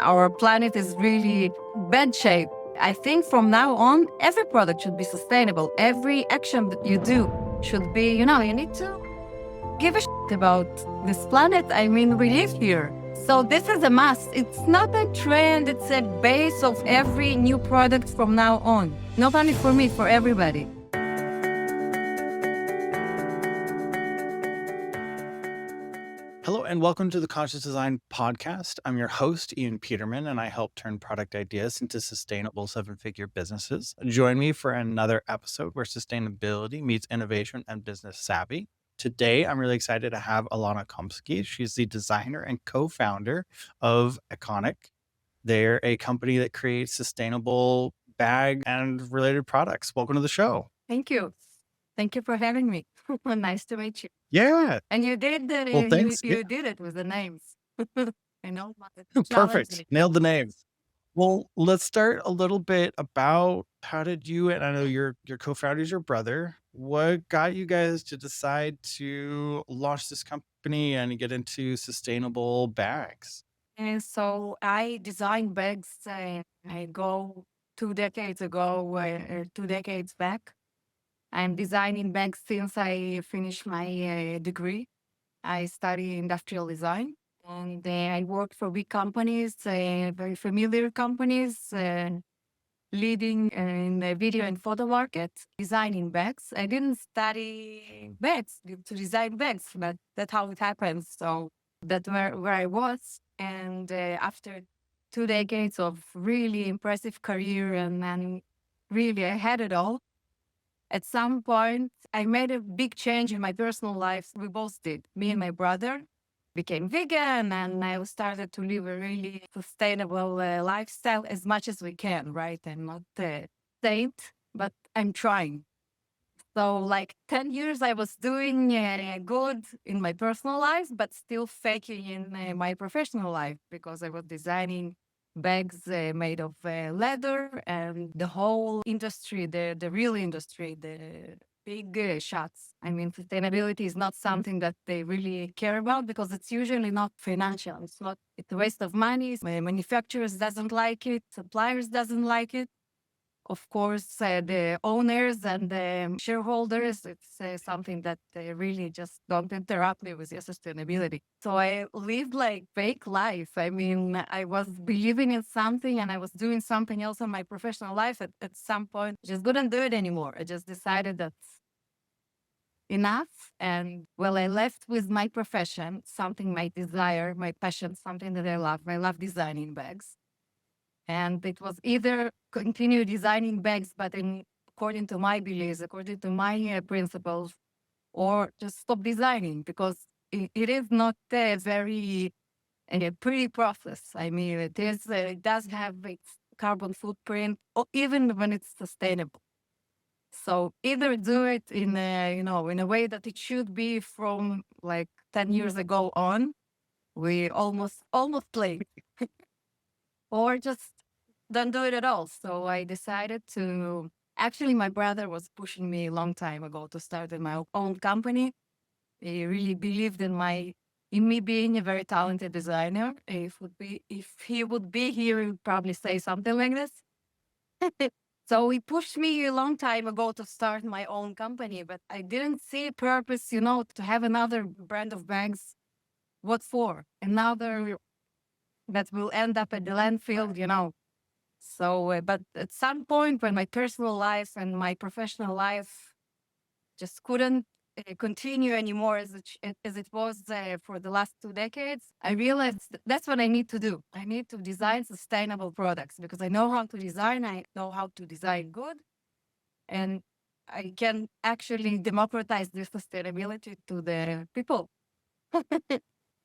our planet is really bad shape. I think from now on, every product should be sustainable. Every action that you do should be, you need to give a shit about this planet. I mean, we live here. So this is a must. It's not a trend. It's a base of every new product from now on. Not only for me, for everybody. Hello and welcome to the Conscious Design Podcast. I'm your host, Ian Peterman, and I help turn product ideas into sustainable seven-figure businesses. Join me for another episode where sustainability meets innovation and business savvy. Today, I'm really excited to have Alona Komsky. She's the designer and co-founder of Akkoniq. They're a company that creates sustainable bag and related products. Welcome to the show. Thank you. Thank you for having me. Nice to meet you. Yeah. And you did Well, thanks. you did it with the names. I know. Perfect. Nailed the names. Well, let's start a little bit about how did you, and I know your co-founder is your brother, what got you guys to decide to launch this company and get into sustainable bags? And so I designed bags. I go 2 decades ago, 2 decades back. I'm designing bags since I finished my degree. I study industrial design, and I worked for big companies, very familiar companies, leading in the video and photo market, designing bags. I didn't study bags to design bags, but that's how it happens. So that's where I was. And after 2 decades of really impressive career and really I had it all, at some point, I made a big change in my personal life. We both did. Me and my brother became vegan, and I started to live a really sustainable lifestyle as much as we can, right? I'm not a saint, but I'm trying. So like 10 years, I was doing good in my personal life, but still faking in my professional life because I was designing bags made of leather, and the whole industry, the real industry, the big shots. I mean, sustainability is not something that they really care about because it's usually not financial. It's a waste of money. Manufacturers doesn't like it. Suppliers doesn't like it. Of course, the owners and the shareholders, it's something that they really just don't interrupt me with your sustainability. So I lived like fake life. I mean, I was believing in something and I was doing something else in my professional life. At some point, I just couldn't do it anymore. I just decided that's enough. And well, I left with my profession, something my desire, my passion, something that I love. I love designing bags. And it was either continue designing bags, but according to my beliefs, according to my principles, or just stop designing because it is not a very pretty process. I mean, it does have its carbon footprint, or even when it's sustainable. So either do it in a way that it should be from like 10 years ago on. We almost played. Or just don't do it at all. So I decided to, actually, my brother was pushing me a long time ago to start my own company. He really believed in me being a very talented designer. If he would be here, he would probably say something like this. So he pushed me a long time ago to start my own company, but I didn't see a purpose, to have another brand of bags. What for? Another that will end up at the landfill. So, but at some point when my personal life and my professional life just couldn't continue anymore as it was for the last 2 decades, I realized that's what I need to do. I need to design sustainable products because I know how to design. I know how to design good. And I can actually democratize this sustainability to the people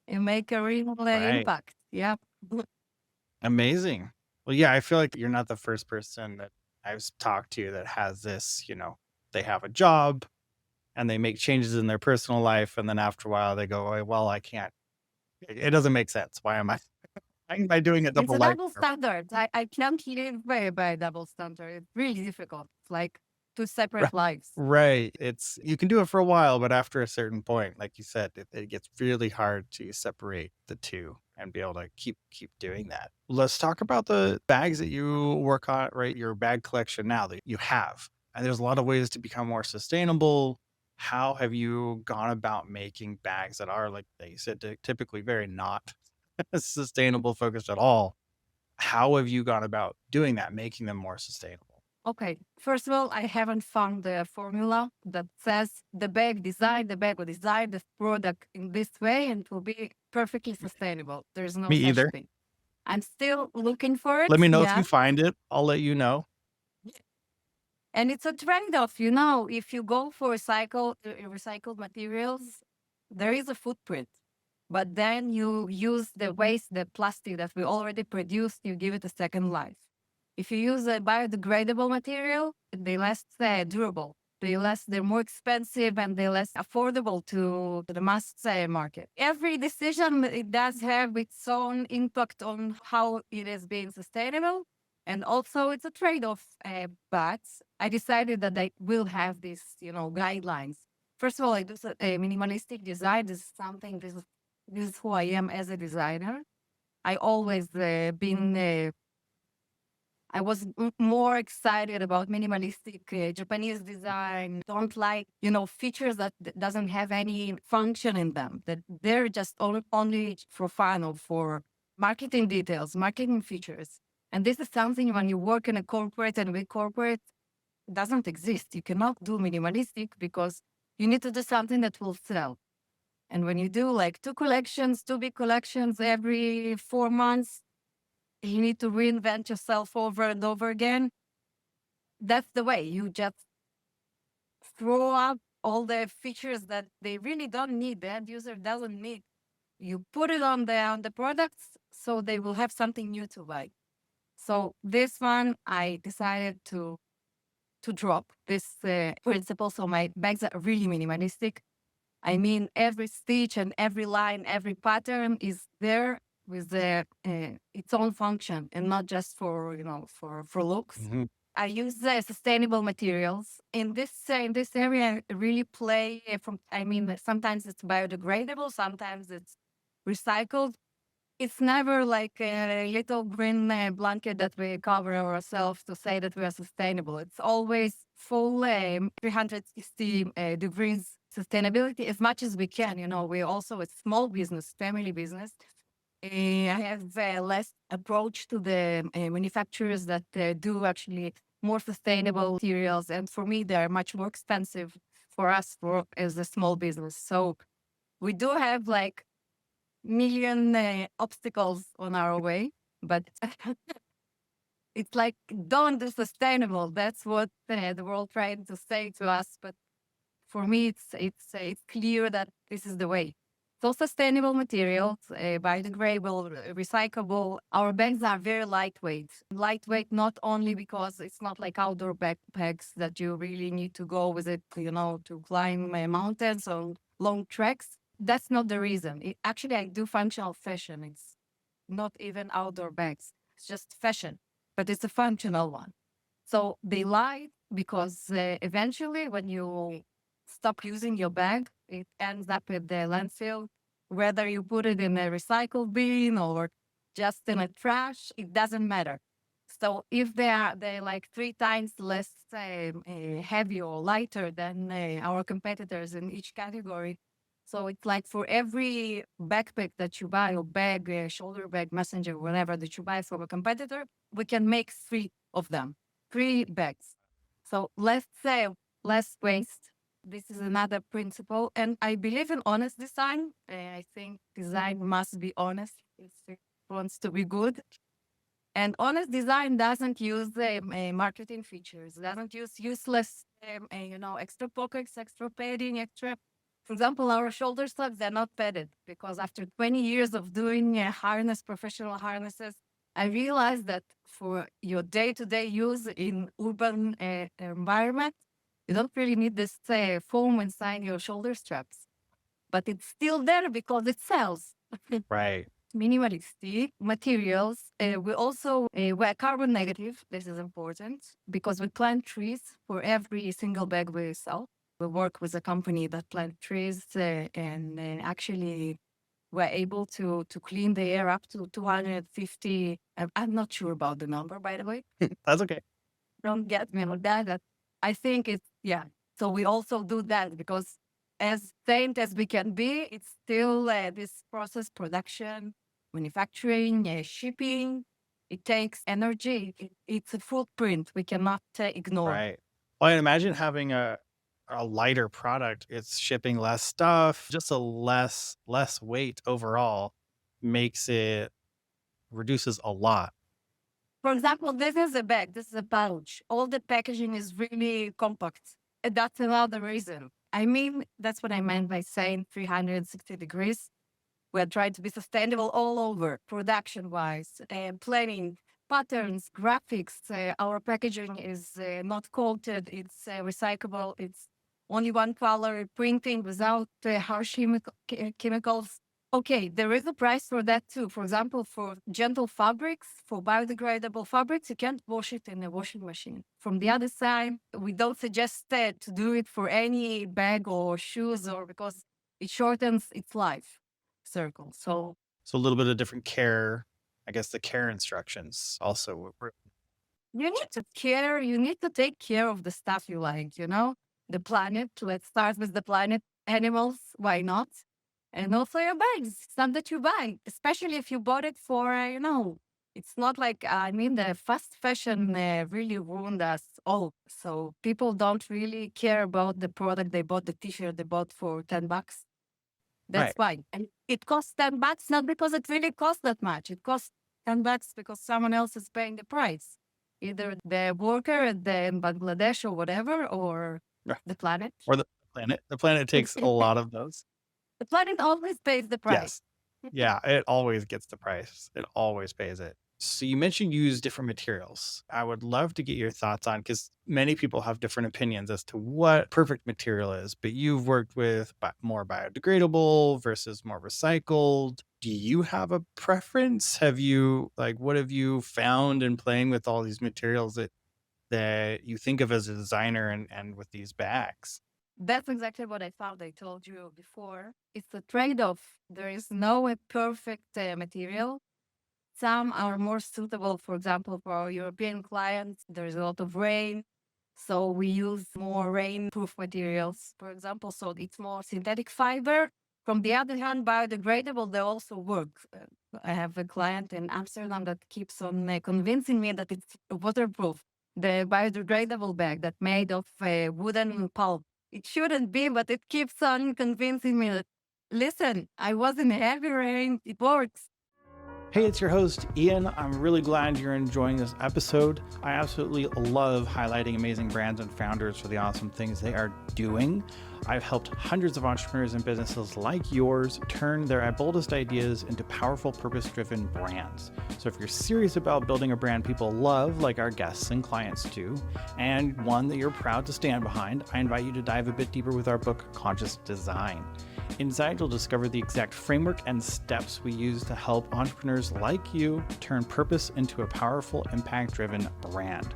and make a real Right. impact. Yeah. Amazing. Well, yeah, I feel like you're not the first person that I've talked to that has this, they have a job and they make changes in their personal life. And then after a while they go, "Oh, well, I can't, it doesn't make sense. Why am I doing a It's double a life?" double standard. I can't live by a double standard. It's really difficult. It's like two separate lives. Right. You can do it for a while, but after a certain point, like you said, it gets really hard to separate the two. and be able to keep doing that. Let's talk about the bags that you work on, right? Your bag collection now that you have. And there's a lot of ways to become more sustainable. How have you gone about making bags that are, like you said, typically very not sustainable focused at all? How have you gone about doing that, making them more sustainable? Okay, first of all, I haven't found the formula that says the bag will design the product in this way and it will be perfectly sustainable. There's no Me such either. thing. I'm still looking for it. Let me know if Yeah. you find it. I'll let you know. And it's a trade-off, if you go for recycled materials, there is a footprint. But then you use the waste, the plastic that we already produced, you give it a second life. If you use a biodegradable material, they less durable. They're more expensive and they're less affordable to the mass market. Every decision, it does have its own impact on how it is being sustainable. And also it's a trade-off. But I decided that I will have these, guidelines. First of all, I do a minimalistic design. This is who I am as a designer. I always I was more excited about minimalistic Japanese design. Don't like, features that doesn't have any function in them, that they're just only for fun or for marketing details, marketing features. And this is something when you work in a corporate and big corporate, doesn't exist. You cannot do minimalistic because you need to do something that will sell. And when you do like two big collections every 4 months, you need to reinvent yourself over and over again. That's the way. You just throw up all the features that they really don't need, the end user doesn't need. You put it on the products so they will have something new to buy. So this one, I decided to drop this principle. So my bags are really minimalistic. I mean, every stitch and every line, every pattern is there with its own function and not just for, for looks. Mm-hmm. I use sustainable materials in this area. I really play sometimes it's biodegradable, sometimes it's recycled. It's never like a little green blanket that we cover ourselves to say that we are sustainable. It's always full 360 degrees sustainability as much as we can. We're also a small business, family business. I have less approach to the manufacturers that do actually more sustainable materials. And for me, they're much more expensive for us as a small business. So we do have like million obstacles on our way, but it's like, don't do sustainable. That's what the world trying to say to us. But for me, it's clear that this is the way. So sustainable materials, biodegradable, recyclable. Our bags are very lightweight. Lightweight not only because it's not like outdoor backpacks that you really need to go with it, to climb mountains or long treks. That's not the reason. Actually, I do functional fashion. It's not even outdoor bags. It's just fashion, but it's a functional one. So they light because eventually when you stop using your bag, it ends up at the landfill. Whether you put it in a recycle bin or just in a trash, it doesn't matter. So if they're like 3 times less heavy or lighter than our competitors in each category, so it's like for every backpack that you buy or bag, shoulder bag, messenger, whatever that you buy from a competitor, we can make 3 of them, 3 bags. So let's say less waste. This is another principle. And I believe in honest design. I think design must be honest if it wants to be good. And honest design doesn't use marketing features, doesn't use useless, extra pockets, extra padding, extra. For example, our shoulder straps, they're not padded because after 20 years of doing professional harnesses, I realized that for your day-to-day use in urban environment, you don't really need this foam inside your shoulder straps. But it's still there because it sells. Right. Minimalistic materials. We also we're carbon negative. This is important because we plant trees for every single bag we sell. We work with a company that plant trees and actually we're able to clean the air up to 250. I'm not sure about the number, by the way. That's okay. Don't get me on that. I think it's, yeah. So we also do that because as saint as we can be, it's still this process, production, manufacturing, shipping. It takes energy. It's a footprint we cannot ignore. Right. Well, I imagine having a lighter product, it's shipping less stuff, just a less weight overall makes it reduces a lot. For example, this is a bag, this is a pouch. All the packaging is really compact. And that's another reason. I mean, that's what I meant by saying 360 degrees. We're trying to be sustainable all over, production-wise, planning, patterns, graphics. Our packaging is not coated, it's recyclable, it's only one color, printing without harsh chemicals. Okay, there is a price for that too. For example, for gentle fabrics, for biodegradable fabrics, you can't wash it in a washing machine. From the other side, we don't suggest to do it for any bag or shoes, or because it shortens its life circle. So a little bit of different care. I guess the care instructions also. you need to care, you need to take care of the stuff you like, you know? The planet, let's start with the planet, animals, why not? And also your bags, stuff that you buy, especially if you bought it for, it's not like, I mean, the fast fashion really ruined us all. So people don't really care about the product they bought, the t-shirt they bought for $10. That's why. And it costs $10 not because it really costs that much. It costs $10 because someone else is paying the price. Either the worker in Bangladesh or whatever, or the planet. Or the planet. The planet takes a lot of those. The planet always pays the price. Yes. Yeah, it always gets the price. It always pays it. So you mentioned you use different materials. I would love to get your thoughts on, because many people have different opinions as to what perfect material is, but you've worked with more biodegradable versus more recycled. Do you have a preference? What have you found in playing with all these materials that you think of as a designer and with these bags? That's exactly what I found. I told you before. It's a trade-off. There is no perfect material. Some are more suitable, for example, for our European clients. There's a lot of rain, so we use more rain-proof materials, for example, so it's more synthetic fiber. From the other hand, biodegradable, they also work. I have a client in Amsterdam that keeps on convincing me that it's waterproof. The biodegradable bag that's made of wooden pulp. It shouldn't be, but it keeps on convincing me that, listen, I was in heavy rain, it works. Hey, it's your host, Ian. I'm really glad you're enjoying this episode. I absolutely love highlighting amazing brands and founders for the awesome things they are doing. I've helped hundreds of entrepreneurs and businesses like yours turn their boldest ideas into powerful, purpose-driven brands. So if you're serious about building a brand people love, like our guests and clients do, and one that you're proud to stand behind, I invite you to dive a bit deeper with our book, Conscious Design. Inside, you'll discover the exact framework and steps we use to help entrepreneurs like you turn purpose into a powerful, impact-driven brand.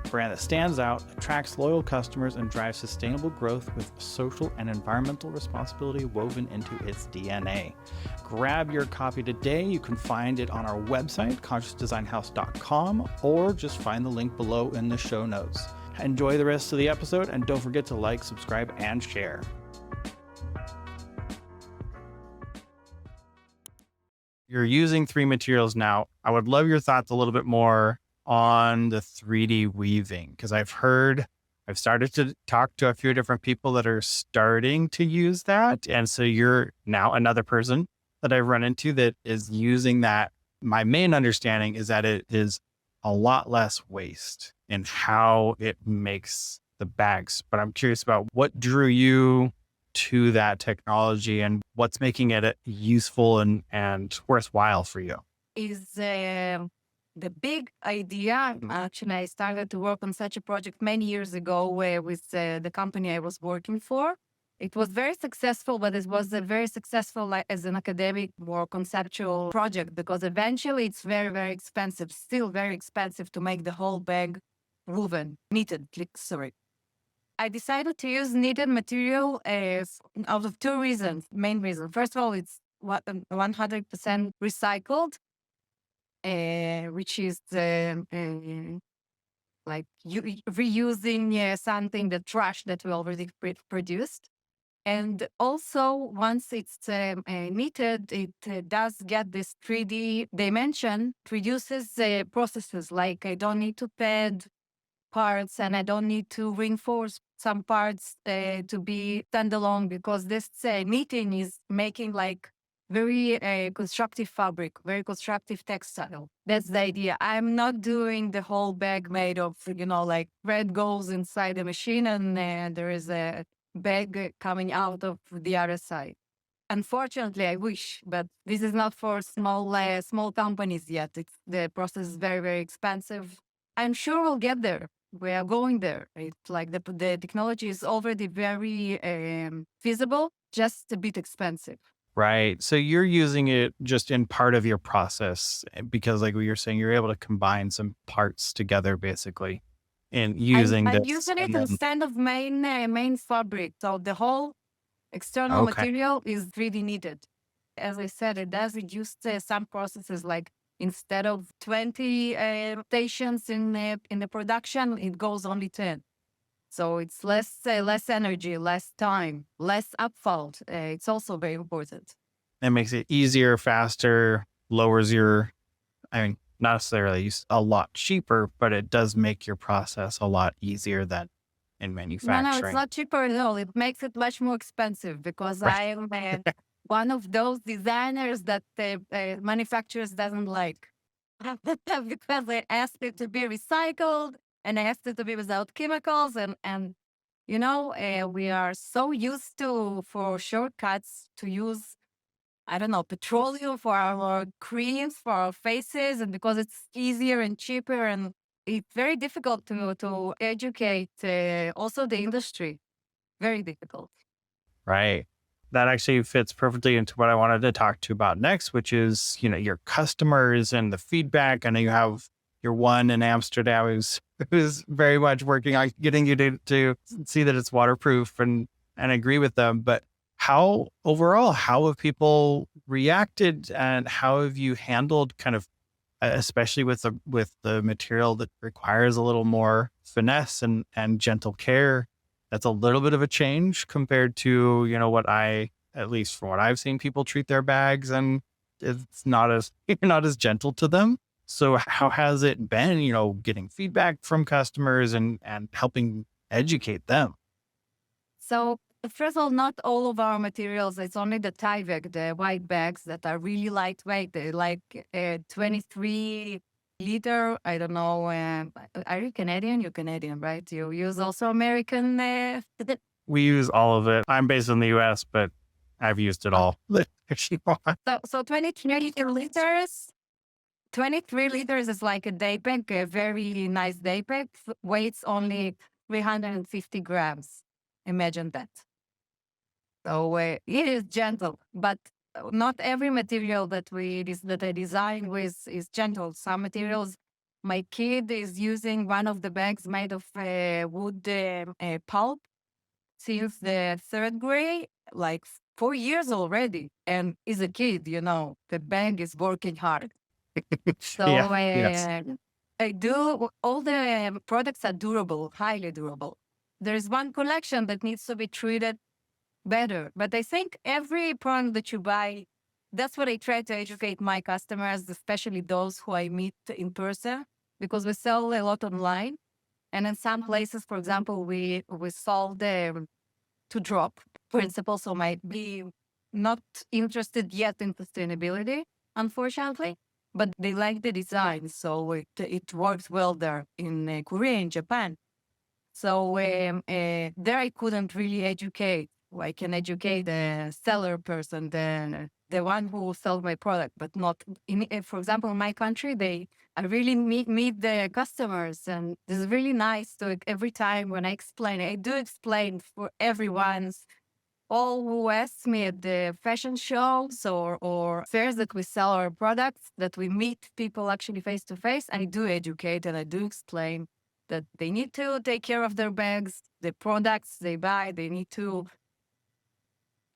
A brand that stands out, attracts loyal customers, and drives sustainable growth with social and environmental responsibility woven into its DNA. Grab your copy today. You can find it on our website, consciousdesignhouse.com, or just find the link below in the show notes. Enjoy the rest of the episode, and don't forget to like, subscribe, and share. You're using 3 materials now. I would love your thoughts a little bit more on the 3D weaving, because I've started to talk to a few different people that are starting to use that. And so you're now another person that I've run into that is using that. My main understanding is that it is a lot less waste in how it makes the bags. But I'm curious about what drew you to that technology and what's making it useful and worthwhile for you. Is the big idea. Actually, I started to work on such a project many years ago with the company I was working for. It was very successful, but it was a very successful as an academic, more conceptual project, because eventually it's very, very expensive, still very expensive to make the whole bag knitted. I decided to use knitted material out of 2 reasons. Main reason. First of all, it's 100% recycled, which is like reusing something, the trash that we already produced. And also, once it's knitted, it does get this 3D dimension, reduces processes like I don't need to pad parts and I don't need to reinforce some parts to be standalone, because this knitting is making like very constructive fabric, very constructive textile. That's the idea. I'm not doing the whole bag made of, like thread goes inside the machine and there is a bag coming out of the other side. Unfortunately, I wish, but this is not for small companies yet. The process is very, very expensive. I'm sure we'll get there. We are going there. It's like the technology is already very feasible, just a bit expensive. Right. So you're using it just in part of your process because, like what you're saying, you're able to combine some parts together basically and using I'm this. using it And then, instead of main fabric. So the whole external okay. material is 3D knitted. As I said, it does reduce some processes. Like instead of 20 stations in the production, it goes only 10. So it's less energy, less time, less upfront. It's also very important. It makes it easier, faster, lowers your, I mean, not necessarily a lot cheaper, but it does make your process a lot easier than in No, it's manufacturing. not cheaper at all. It makes it much more expensive because Right. I am one of those designers that manufacturers doesn't like. Because I asked it to be recycled and I asked it to be without chemicals. And we are so used to, for shortcuts, to use, I don't know, petroleum for our creams, for our faces, and because it's easier and cheaper, and it's very difficult to educate also the industry. Very difficult. Right. That actually fits perfectly into what I wanted to talk to you about next, which is, your customers and the feedback. I know you have your one in Amsterdam who's very much working on getting you to see that it's waterproof and agree with them. But how have people reacted and how have you handled kind of, especially with the material that requires a little more finesse and gentle care? That's a little bit of a change compared to, at least from what I've seen people treat their bags, and it's not as, you're not as gentle to them. So how has it been, getting feedback from customers and helping educate them? So first of all, not all of our materials. It's only the Tyvek, the white bags that are really lightweight. They're like 23-liter. I don't know. Are you Canadian? You're Canadian, right? You use also American. We use all of it. I'm based in the US, but I've used it all. If you want. So 23 liters. 23 liters is like a day pack, a very nice day pack. Weighs only 350 grams. Imagine that. So it is gentle, but not every material that I design with is gentle. Some materials, my kid is using one of the bags made of wood pulp since the third grade, like 4 years already, and is a kid. The bag is working hard. So Yeah. Yes. I do, all the products are durable, highly durable. There's one collection that needs to be treated better, but I think every product that you buy, that's what I try to educate my customers, especially those who I meet in person, because we sell a lot online. And in some places, for example, we solve the to drop principle, so might be not interested yet in sustainability, unfortunately, but they like the design, so it works well there in Korea, in Japan. So there I couldn't really educate. I can educate the seller person, the one who sells my product, but not for example, in my country, I really meet the customers, and this is really nice. So every time when I do explain for everyone's all who ask me at the fashion shows or fairs that we sell our products, that we meet people actually face to face. I do educate and I do explain that they need to take care of their bags, the products they buy, they need to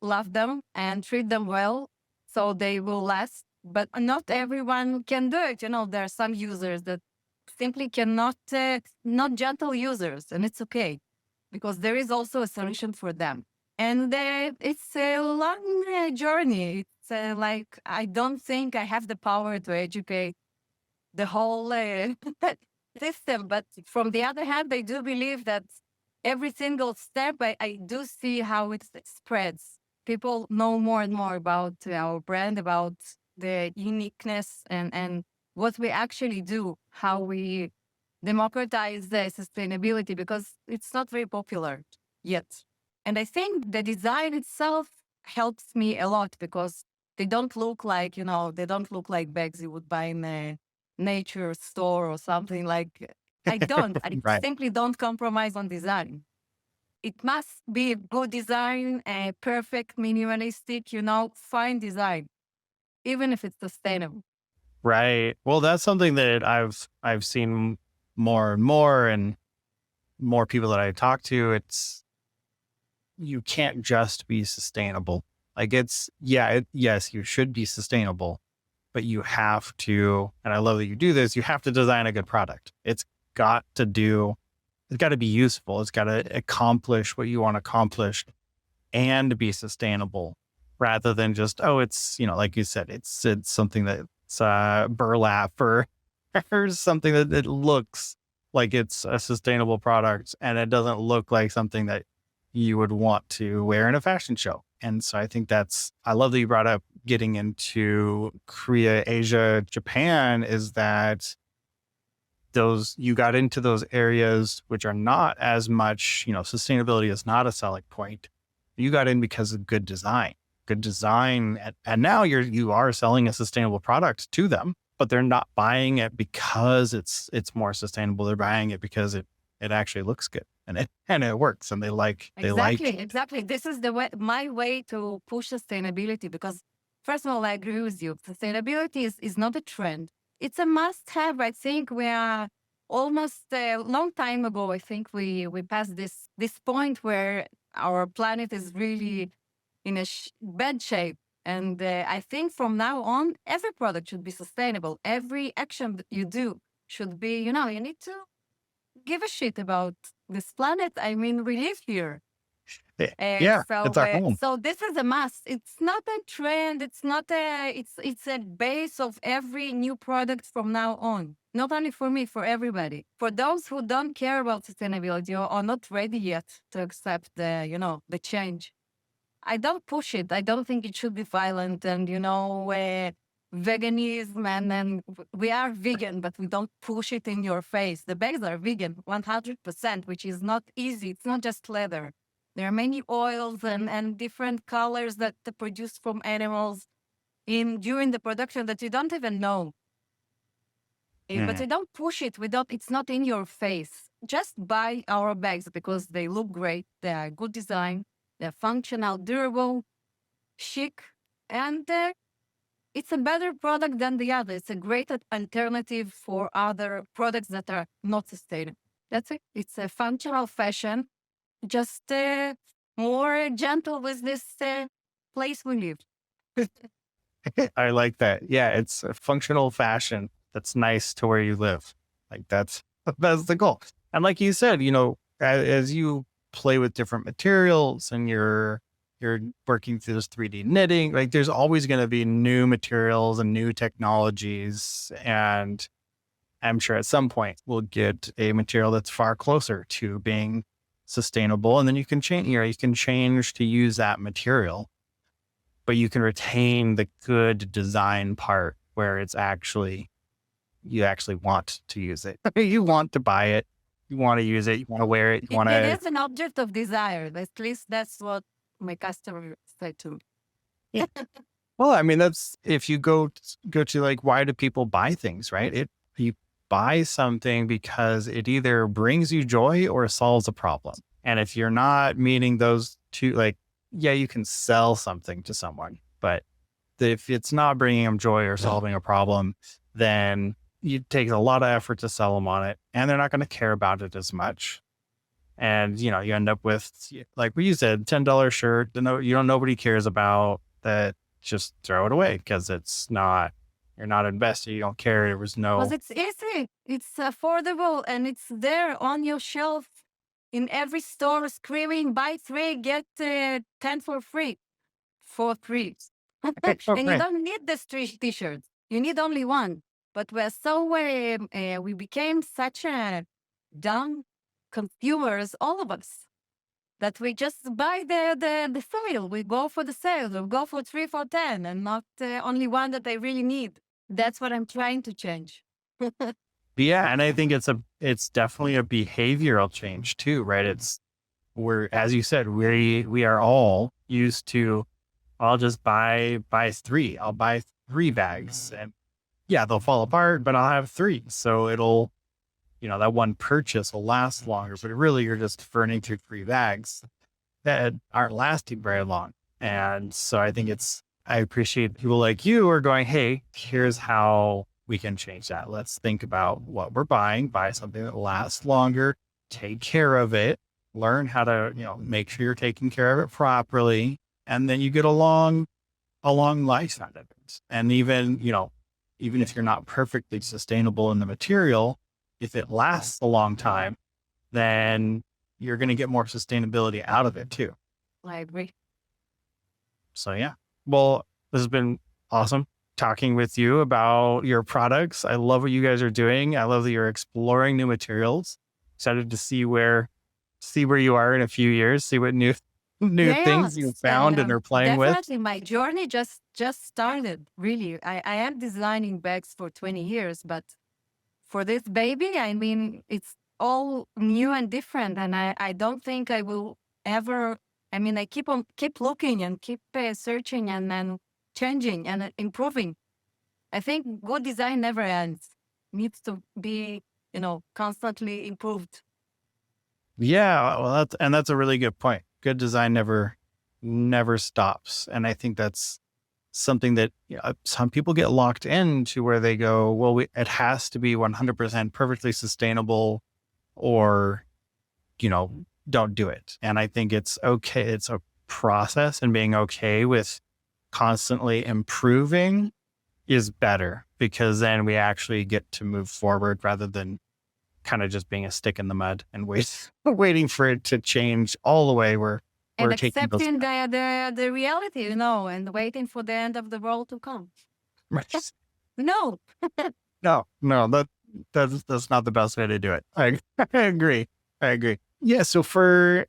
love them and treat them well. so they will last. But not everyone can do it. There are some users that simply cannot, not gentle users, and it's okay because there is also a solution for them. And it's a long journey. It's like, I don't think I have the power to educate the whole system. But from the other hand, I do believe that every single step, I do see how it spreads. People know more and more about our brand, about the uniqueness and what we actually do, how we democratize the sustainability, because it's not very popular yet. And I think the design itself helps me a lot because they don't look like, they don't look like bags you would buy in a nature store or something like. I Right. simply don't compromise on design. It must be good design, a perfect, minimalistic, fine design, even if it's sustainable. Right. Well, that's something that I've seen more and more, and more people that I talk to. You can't just be sustainable. Like yes, you should be sustainable, but you have to, and I love that you do this, you have to design a good product. It's got to be useful. It's got to accomplish what you want to accomplish and be sustainable, rather than just, it's, like you said, it's something that's burlap or something that it looks like it's a sustainable product, and it doesn't look like something that you would want to wear in a fashion show. And so I think I love that you brought up getting into Korea, Asia, Japan, is that you got into those areas which are not as much, sustainability is not a selling point. You got in because of good design, and now you are selling a sustainable product to them, but they're not buying it because it's more sustainable. They're buying it because it actually looks good and it works, and they like. Exactly. This is my way to push sustainability, because first of all, I agree with you. Sustainability is not a trend. It's a must have. I think we are almost a long time ago. I think we passed this point where our planet is really in a bad shape. And I think from now on, every product should be sustainable. Every action that you do should be, you need to give a shit about this planet. I mean, we live here. Yeah, it's our home. So this is a must. It's not a trend. It's not it's a base of every new product from now on. Not only for me, for everybody. For those who don't care about sustainability or are not ready yet to accept the change, I don't push it. I don't think it should be violent and, veganism and we are vegan, but we don't push it in your face. The bags are vegan, 100%, which is not easy. It's not just leather. There are many oils and different colors that are produced from animals during the production that you don't even know. But we don't push it. It's not in your face. Just buy our bags because they look great. They are good design. They're functional, durable, chic, and it's a better product than the other. It's a great alternative for other products that are not sustainable. That's it. It's a functional fashion, just more gentle with this place we live. I like that. Yeah, it's a functional fashion that's nice to where you live. Like that's the goal. And like you said, as you play with different materials and you're working through this 3D knitting, like there's always going to be new materials and new technologies. And I'm sure at some point we'll get a material that's far closer to being sustainable. And then you can change to use that material, but you can retain the good design part where you actually want to use it. You want to buy it. You want to use it. You want to wear it. It is an object of desire. At least that's what my customer said to me. Yeah. Well, I mean, that's if you go to like, why do people buy things, right? You buy something because it either brings you joy or solves a problem. And if you're not meeting those two, like, yeah, you can sell something to someone, but if it's not bringing them joy or solving a problem, then it takes a lot of effort to sell them on it, and they're not going to care about it as much. And, you end up with, like what you said, $10 shirt, nobody cares about that. just throw it away because you're not invested. You don't care. There was Because no, it's easy, it's affordable, and it's there on your shelf in every store screaming, buy 3, get 10 for free. For free. oh, And you great. don't need the t-shirts. You need only one. But we became such a dumb consumers, all of us, that we just buy the sale. We go for the sale. We go for 3 for 10 and not only one that I really need. That's what I'm trying to change. Yeah. And I think it's definitely a behavioral change too, right? As you said, we are all used to, I'll just buy 3. I'll buy 3 bags and yeah, they'll fall apart, but I'll have 3. So it'll, that one purchase will last longer, but really you're just burning through 3 bags that aren't lasting very long. And so I think I appreciate people like you are going, hey, here's how we can change that. Let's think about what we're buying, buy something that lasts longer, take care of it, learn how to, make sure you're taking care of it properly. And then you get a long life out of it. And even if you're not perfectly sustainable in the material, if it lasts a long time, then you're going to get more sustainability out of it too. I agree. So yeah, well, this has been awesome talking with you about your products. I love what you guys are doing. I love that you're exploring new materials. Excited to see where you are in a few years, see what new things you found and are playing with. Definitely, my journey just started. Really, I am designing bags for 20 years, but for this baby, I mean, it's all new and different, and I don't think I will ever. I mean, I keep looking and keep searching and then changing and improving. I think good design never ends. Needs to be, constantly improved. Yeah, well, that's a really good point. Good design never stops. And I think that's something that some people get locked into where they go, well, it has to be 100% perfectly sustainable or, don't do it. And I think it's okay. It's a process, and being okay with constantly improving is better, because then we actually get to move forward rather than kind of just being a stick in the mud and waiting for it to change all the way where And we're taking accepting the reality, and waiting for the end of the world to come. Right. No. No, that's not the best way to do it. I agree. Yeah. So for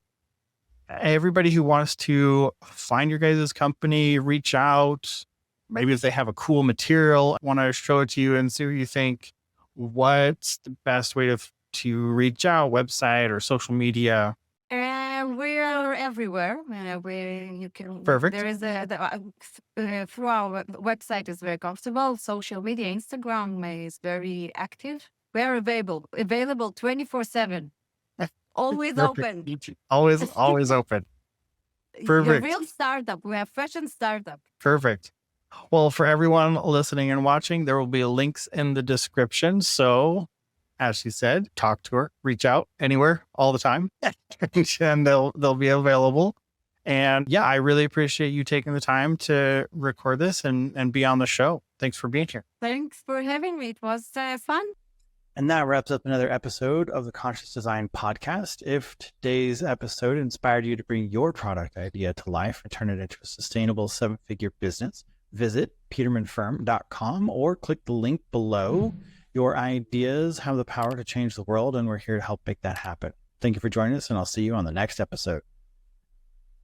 everybody who wants to find your guys' company, reach out, maybe if they have a cool material, want to show it to you and see what you think, what's the best way to reach out? Website or social media? We are everywhere. You can. Perfect. There is through our website is very comfortable. Social media, Instagram is very active. We're available 24/7. Always open. Always open. Perfect. A real startup. We're a fashion startup. Perfect. Well, for everyone listening and watching, there will be links in the description. So as she said, talk to her, reach out anywhere, all the time, and they'll be available. And yeah, I really appreciate you taking the time to record this and be on the show. Thanks for being here. Thanks for having me. It was fun. And that wraps up another episode of the Conscious Design Podcast. If today's episode inspired you to bring your product idea to life and turn it into a sustainable 7-figure business, visit petermanfirm.com or click the link below. Your ideas have the power to change the world, and we're here to help make that happen. Thank you for joining us, and I'll see you on the next episode.